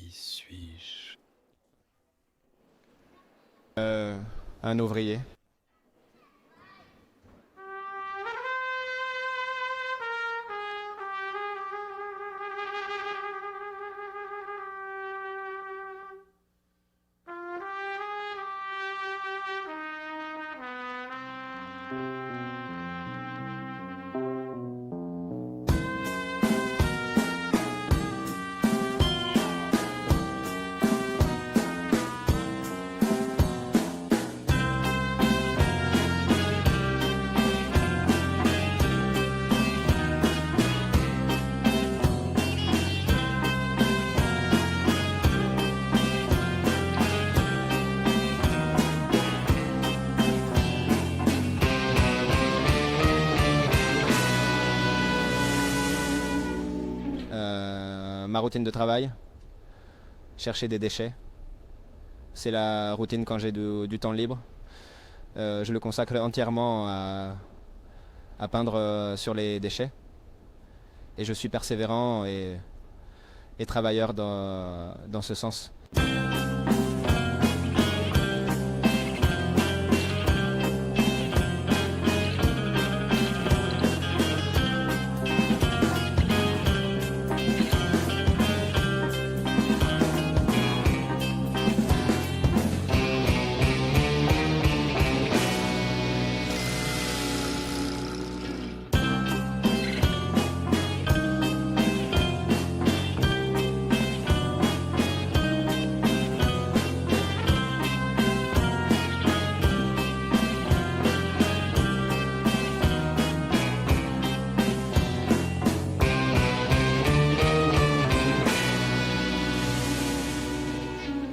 Qui suis-je? Un ouvrier. Ma routine de travail, chercher des déchets. C'est la routine quand j'ai du temps libre. Je le consacre entièrement à peindre sur les déchets. Et je suis persévérant et travailleur dans ce sens.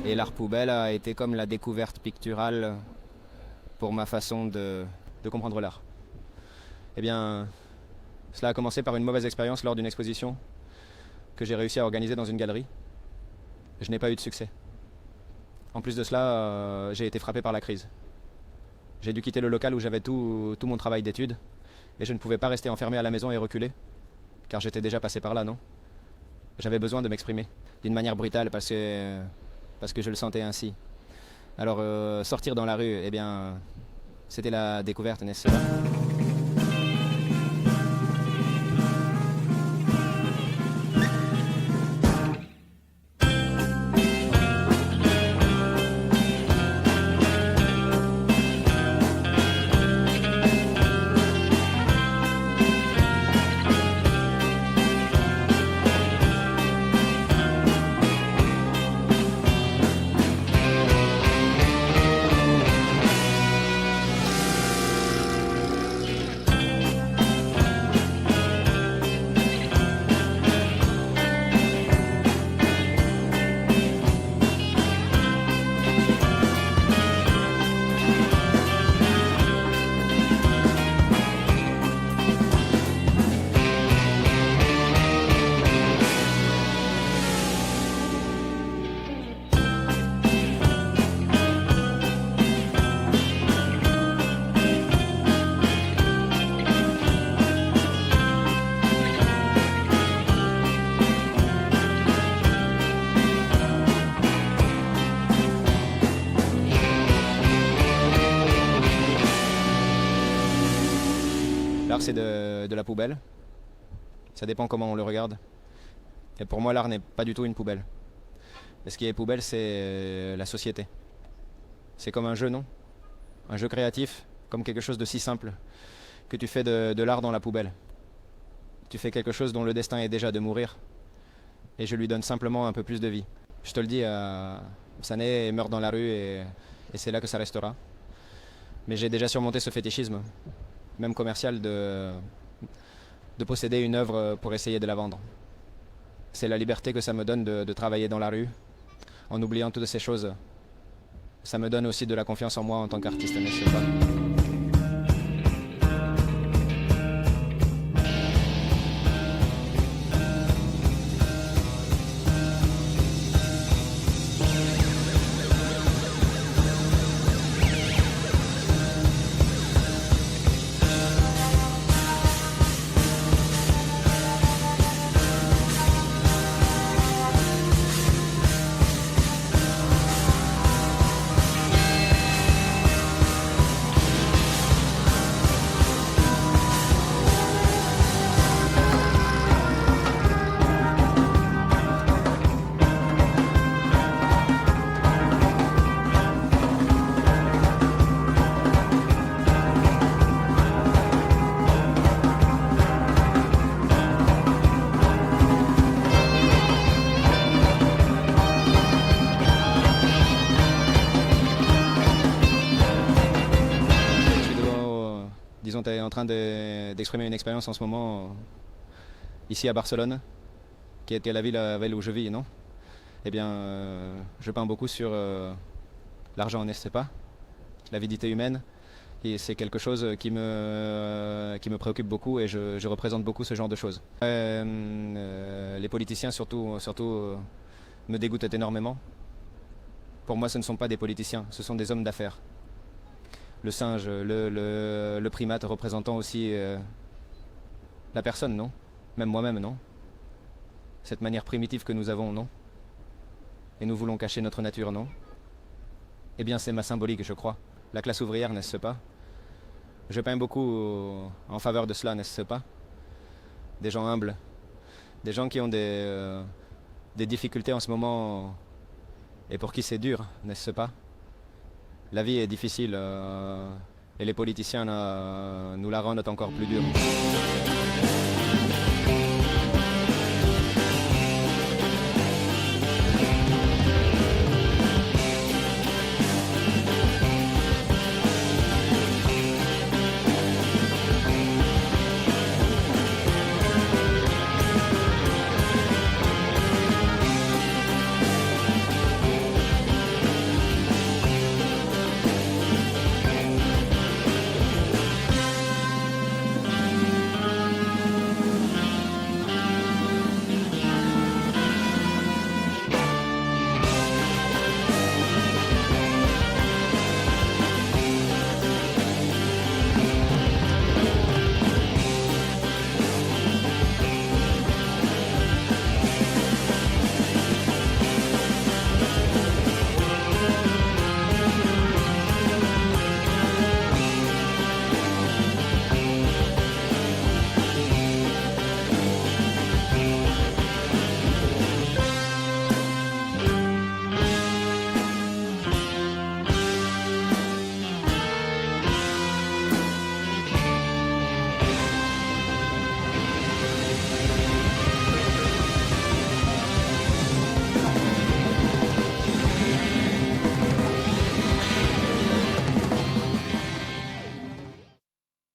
Et l'art poubelle a été comme la découverte picturale pour ma façon de comprendre l'art. Eh bien, cela a commencé par une mauvaise expérience lors d'une exposition que j'ai réussi à organiser dans une galerie. Je n'ai pas eu de succès. En plus de cela, j'ai été frappé par la crise. J'ai dû quitter le local où j'avais tout mon travail d'études et je ne pouvais pas rester enfermé à la maison et reculer, car j'étais déjà passé par là, non? J'avais besoin de m'exprimer d'une manière brutale parce que je le sentais ainsi. Alors sortir dans la rue, eh bien, c'était la découverte, n'est-ce pas? L'art, c'est de la poubelle. Ça dépend comment on le regarde. Et pour moi, l'art n'est pas du tout une poubelle. Et ce qui est poubelle, c'est la société. C'est comme un jeu, non? Un jeu créatif, comme quelque chose de si simple, que tu fais de l'art dans la poubelle. Tu fais quelque chose dont le destin est déjà de mourir. Et je lui donne simplement un peu plus de vie. Je te le dis, ça naît et meurt dans la rue et c'est là que ça restera. Mais j'ai déjà surmonté ce fétichisme, même commercial, de posséder une œuvre pour essayer de la vendre. C'est la liberté que ça me donne de travailler dans la rue, en oubliant toutes ces choses. Ça me donne aussi de la confiance en moi en tant qu'artiste, n'est-ce pas? train d'exprimer une expérience en ce moment ici à Barcelone, qui était la ville où je vis, non? Eh bien, je peins beaucoup sur l'argent, n'est-ce pas? L'avidité humaine. Et c'est quelque chose qui me préoccupe beaucoup et je représente beaucoup ce genre de choses. Les politiciens surtout me dégoûtent énormément. Pour moi, ce ne sont pas des politiciens, ce sont des hommes d'affaires. Le singe, le primate représentant aussi la personne, non? Même moi-même, non? Cette manière primitive que nous avons, non? Et nous voulons cacher notre nature, non? Eh bien, c'est ma symbolique, je crois. La classe ouvrière, n'est-ce pas? Je peins beaucoup en faveur de cela, n'est-ce pas? Des gens humbles, des gens qui ont des difficultés en ce moment et pour qui c'est dur, n'est-ce pas? La vie est difficile et les politiciens nous la rendent encore plus dure.